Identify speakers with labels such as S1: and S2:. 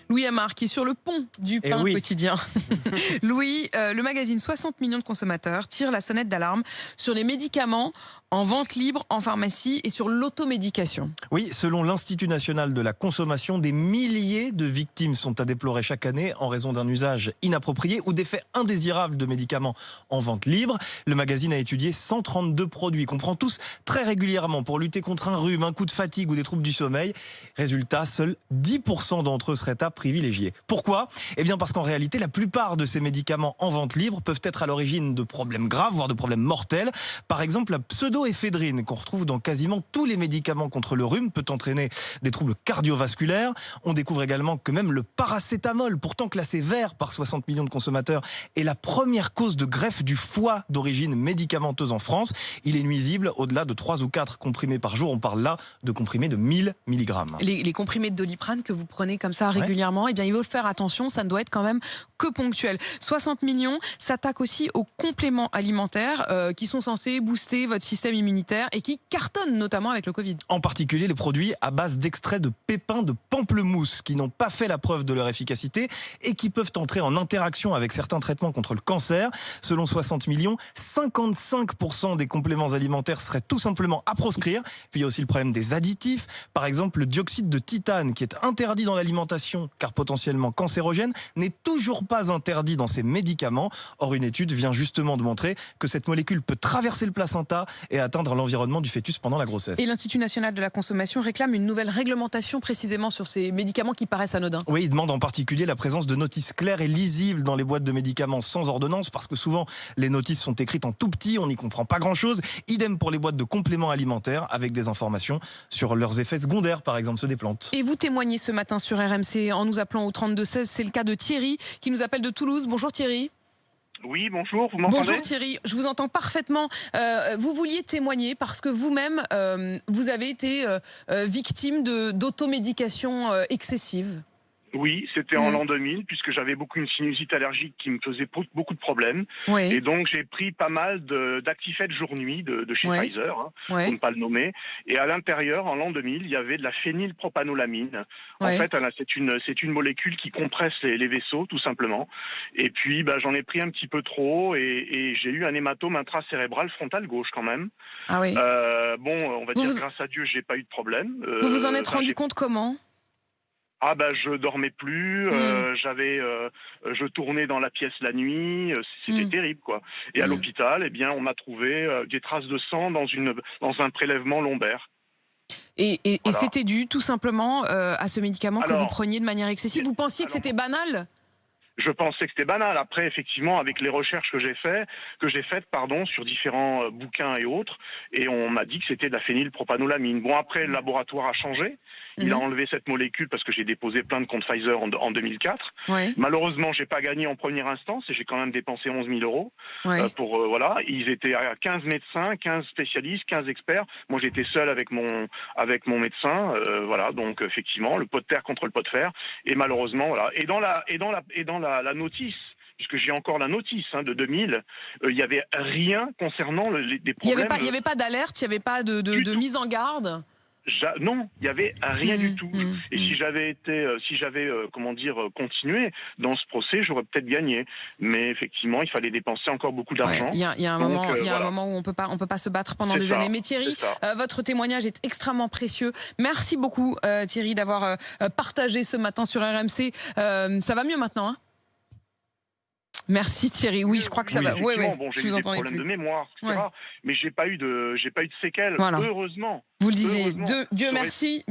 S1: Louis Amar, qui est sur le pont du pain quotidien. Louis, le magazine 60 millions de consommateurs tire la sonnette d'alarme sur les médicaments en vente libre en pharmacie et sur l'automédication.
S2: Oui, selon l'Institut national de la consommation, des milliers de victimes sont à déplorer chaque année en raison d'un usage inapproprié ou d'effets indésirables de médicaments en vente libre. Le magazine a étudié 132 produits qu'on prend tous très régulièrement pour lutter contre un rhume, un coup de fatigue ou des troubles du sommeil. Résultat, seuls 10% d'entre eux seraient à privilégier. Pourquoi ? Eh bien parce qu'en réalité, la plupart de ces médicaments en vente libre peuvent être à l'origine de problèmes graves, voire de problèmes mortels. Par exemple, la pseudoéphédrine qu'on retrouve dans quasiment tous les médicaments contre le rhume peut entraîner des troubles cardiovasculaires. On découvre également que même le paracétamol, pourtant classé vert par 60 millions de consommateurs, est la première cause de greffe du foie d'origine médicamenteuse en France. Il est nuisible au-delà de 3 ou 4 comprimés par jour. On parle là de comprimés de 1000 mg.
S1: Les comprimés de Doliprane que vous prenez comme ça régulièrement, eh bien, il faut faire attention, ça ne doit être quand même que ponctuel. 60 millions s'attaquent aussi aux compléments alimentaires qui sont censés booster votre système immunitaire et qui cartonnent notamment avec le Covid.
S2: En particulier les produits à base d'extraits de pépins de pamplemousse qui n'ont pas fait la preuve de leur efficacité et qui peuvent entrer en interaction avec certains traitements contre le cancer. Selon 60 millions, 55% des compléments alimentaires seraient tout simplement à proscrire. Puis il y a aussi le problème des additifs. Par exemple, le dioxyde de titane qui est interdit dans l'alimentation car potentiellement cancérogène n'est toujours pas interdit dans ces médicaments. Or, une étude vient justement de montrer que cette molécule peut traverser le placenta et atteindre l'environnement du fœtus pendant la grossesse.
S1: Et l'Institut national de la consommation réclame une nouvelle réglementation précisément sur ces médicaments qui paraissent anodins.
S2: Oui, il demande en particulier la présence de notices claires et lisibles dans les boîtes de médicaments sans ordonnance parce que souvent les notices sont écrites en tout petit, on n'y comprend pas grand-chose. Idem pour les boîtes de compléments alimentaires avec des informations sur leurs effets secondaires, par exemple ceux des plantes.
S1: Et vous témoignez ce matin sur RMC en nous appelant au 3216. C'est le cas de Thierry qui nous appelle de Toulouse. Bonjour Thierry.
S3: Oui, bonjour, vous m'entendez ?
S1: Bonjour Thierry, je vous entends parfaitement. Vous vouliez témoigner parce que vous-même, vous avez été victime d'automédication excessive.
S3: Oui, c'était en l'an 2000, puisque j'avais une sinusite allergique qui me faisait beaucoup de problèmes.
S1: Oui.
S3: Et donc, j'ai pris pas mal d'Actifed jour-nuit de chez Pfizer, pour ne pas le nommer. Et à l'intérieur, en l'an 2000, il y avait de la phénylpropanolamine. En fait, c'est une molécule qui compresse les vaisseaux, tout simplement. Et puis, j'en ai pris un petit peu trop et j'ai eu un hématome intracérébral frontal gauche quand même.
S1: Ah oui.
S3: On va dire, grâce à Dieu, j'ai pas eu de problème.
S1: Vous vous en êtes rendu compte comment ?
S3: Je dormais plus, je tournais dans la pièce la nuit, c'était terrible quoi. Et à l'hôpital, on m'a trouvé des traces de sang dans un prélèvement lombaire.
S1: Et c'était dû tout simplement à ce médicament que vous preniez de manière excessive. Vous pensiez que c'était banal ?
S3: Je pensais que c'était banal. Après, effectivement, avec les recherches que j'ai faites, sur différents bouquins et autres, et on m'a dit que c'était de la phénylpropanolamine. Bon, après, le laboratoire a changé. Il a enlevé cette molécule parce que j'ai déposé plainte contre Pfizer en 2004. Malheureusement, j'ai pas gagné en première instance et j'ai quand même dépensé 11 000 euros. Ils étaient à 15 médecins, 15 spécialistes, 15 experts. Moi, j'étais seul avec mon médecin. Donc effectivement, le pot de terre contre le pot de fer. Et malheureusement, voilà. Et dans la notice, puisque j'ai encore la notice de 2000, il n'y avait rien concernant des problèmes.
S1: Il n'y avait pas d'alerte, il n'y avait pas de mise en garde.
S3: Non, il n'y avait rien du tout. Et si j'avais continué dans ce procès, j'aurais peut-être gagné. Mais effectivement, il fallait dépenser encore beaucoup d'argent.
S1: Il y a un moment où on peut pas se battre pendant des années. Mais Thierry, votre témoignage est extrêmement précieux. Merci beaucoup Thierry d'avoir partagé ce matin sur RMC. Ça va mieux maintenant, hein ? Merci Thierry. Oui, je crois que ça va.
S3: J'ai eu des problèmes de mémoire, etc. Mais j'ai pas eu de séquelles. Heureusement.
S1: Vous le disiez. Dieu merci.